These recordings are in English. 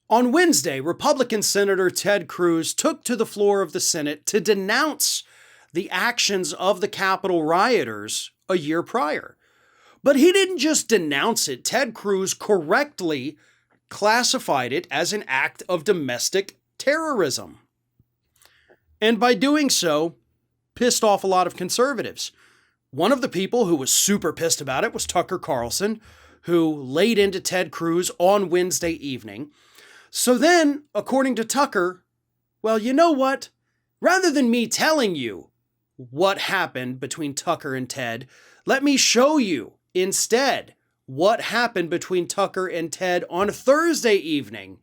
On Wednesday, Republican Senator Ted Cruz took to the floor of the Senate to denounce the actions of the Capitol rioters a year prior. But he didn't just denounce it. Ted Cruz correctly classified it as an act of domestic terrorism. And by doing so, pissed off a lot of conservatives. One of the people who was super pissed about it was Tucker Carlson, who laid into Ted Cruz on Wednesday evening. So then, according to Tucker, well, you know what? Rather than me telling you what happened between Tucker and Ted, let me show you instead what happened between Tucker and Ted on Thursday evening,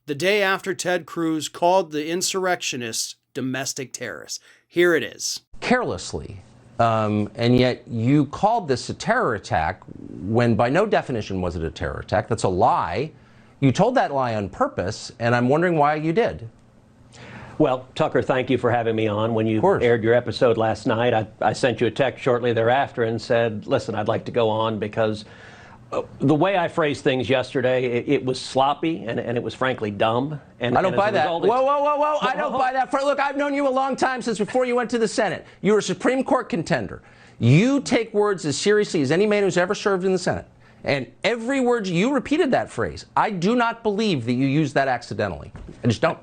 the day after Ted Cruz called the insurrectionists domestic terrorists. Here it is. Carelessly. And yet you called this a terror attack when by no definition was it a terror attack. That's a lie. You told that lie on purpose, and I'm wondering why you did. Well, Tucker, thank you for having me on. When you aired your episode last night, I sent you a text shortly thereafter and said, listen, I'd like to go on because the way I phrased things yesterday, it was sloppy and it was frankly dumb. And I don't buy that. Whoa. I don't buy that. Look, I've known you a long time, since before you went to the Senate. You were a Supreme Court contender. You take words as seriously as any man who's ever served in the Senate. And every word you repeated that phrase. I do not believe that you used that accidentally. I just don't.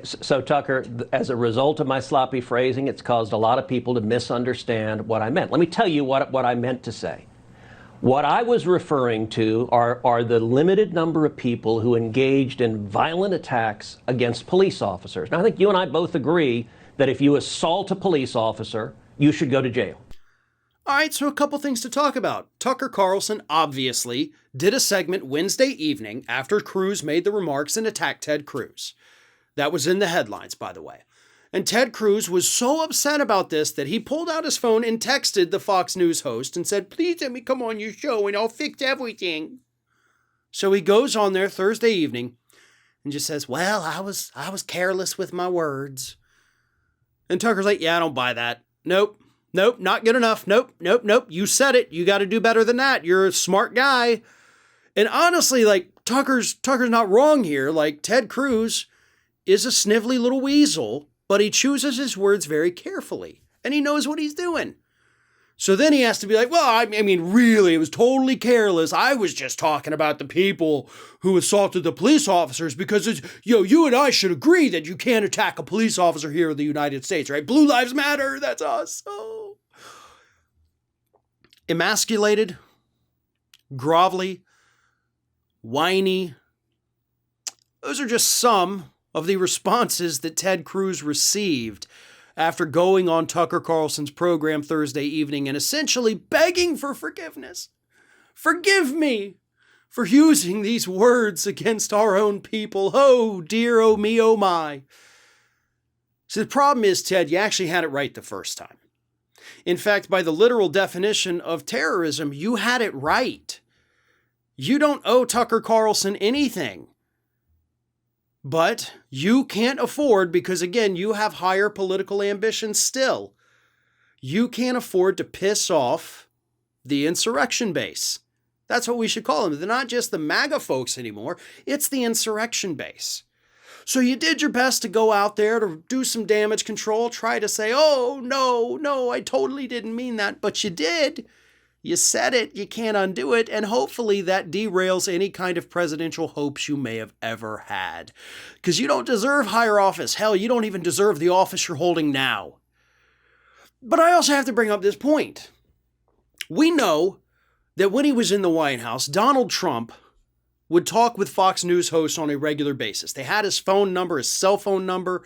So, Tucker, as a result of my sloppy phrasing, it's caused a lot of people to misunderstand what I meant. Let me tell you what I meant to say. What I was referring to are the limited number of people who engaged in violent attacks against police officers. Now, I think you and I both agree that if you assault a police officer, you should go to jail. All right, so a couple things to talk about. Tucker Carlson obviously did a segment Wednesday evening after Cruz made the remarks and attacked Ted Cruz. That was in the headlines, by the way. And Ted Cruz was so upset about this that he pulled out his phone and texted the Fox News host and said, please let me come on your show and I'll fix everything. So he goes on there Thursday evening and just says, well, I was careless with my words. And Tucker's like, yeah, I don't buy that. Nope, not good enough. Nope. You said it. You got to do better than that. You're a smart guy. And honestly, like, Tucker's not wrong here. Like, Ted Cruz is a snivelly little weasel, but he chooses his words very carefully, and he knows what he's doing. So then he has to be like, well, I mean, really, it was totally careless. I was just talking about the people who assaulted the police officers because, you and I should agree that you can't attack a police officer here in the United States, right? Blue Lives Matter, that's us. Oh. Emasculated, grovelly, whiny. Those are just some of the responses that Ted Cruz received after going on Tucker Carlson's program Thursday evening and essentially begging for forgiveness. Forgive me for using these words against our own people. Oh dear, oh me, oh my. So the problem is, Ted, you actually had it right the first time. In fact, by the literal definition of terrorism, you had it right. You don't owe Tucker Carlson anything. But you can't afford, because again, you have higher political ambitions still. You can't afford to piss off the insurrection base. That's what we should call them. They're not just the MAGA folks anymore. It's the insurrection base. So you did your best to go out there to do some damage control, try to say, oh, no, I totally didn't mean that. But you did. You said it, you can't undo it, and hopefully that derails any kind of presidential hopes you may have ever had. Because you don't deserve higher office. Hell, you don't even deserve the office you're holding now. But I also have to bring up this point. We know that when he was in the White House, Donald Trump would talk with Fox News hosts on a regular basis. They had his phone number, his cell phone number,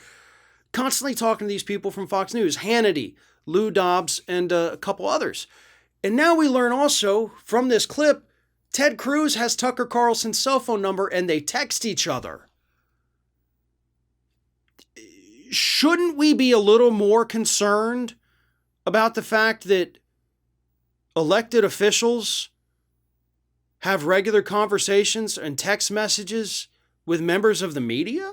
constantly talking to these people from Fox News, Hannity, Lou Dobbs, and a couple others. And now we learn also from this clip, Ted Cruz has Tucker Carlson's cell phone number and they text each other. Shouldn't we be a little more concerned about the fact that elected officials have regular conversations and text messages with members of the media?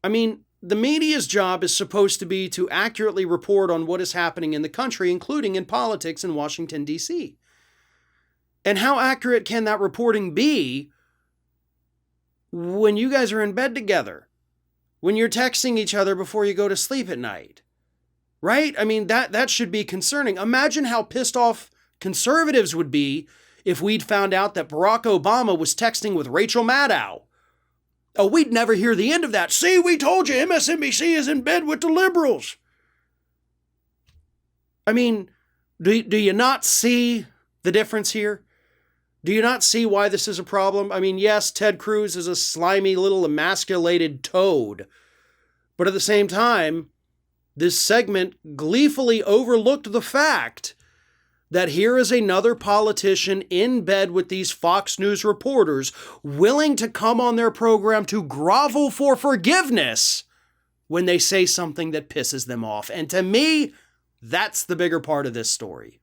I mean, the media's job is supposed to be to accurately report on what is happening in the country, including in politics in Washington, D.C. And how accurate can that reporting be when you guys are in bed together, when you're texting each other before you go to sleep at night, right? I mean, that should be concerning. Imagine how pissed off conservatives would be if we'd found out that Barack Obama was texting with Rachel Maddow. Oh, we'd never hear the end of that. See, we told you MSNBC is in bed with the liberals. I mean, do you not see the difference here? Do you not see why this is a problem? I mean, yes, Ted Cruz is a slimy little emasculated toad. But at the same time, this segment gleefully overlooked the fact that here is another politician in bed with these Fox News reporters willing to come on their program to grovel for forgiveness when they say something that pisses them off. And to me, that's the bigger part of this story.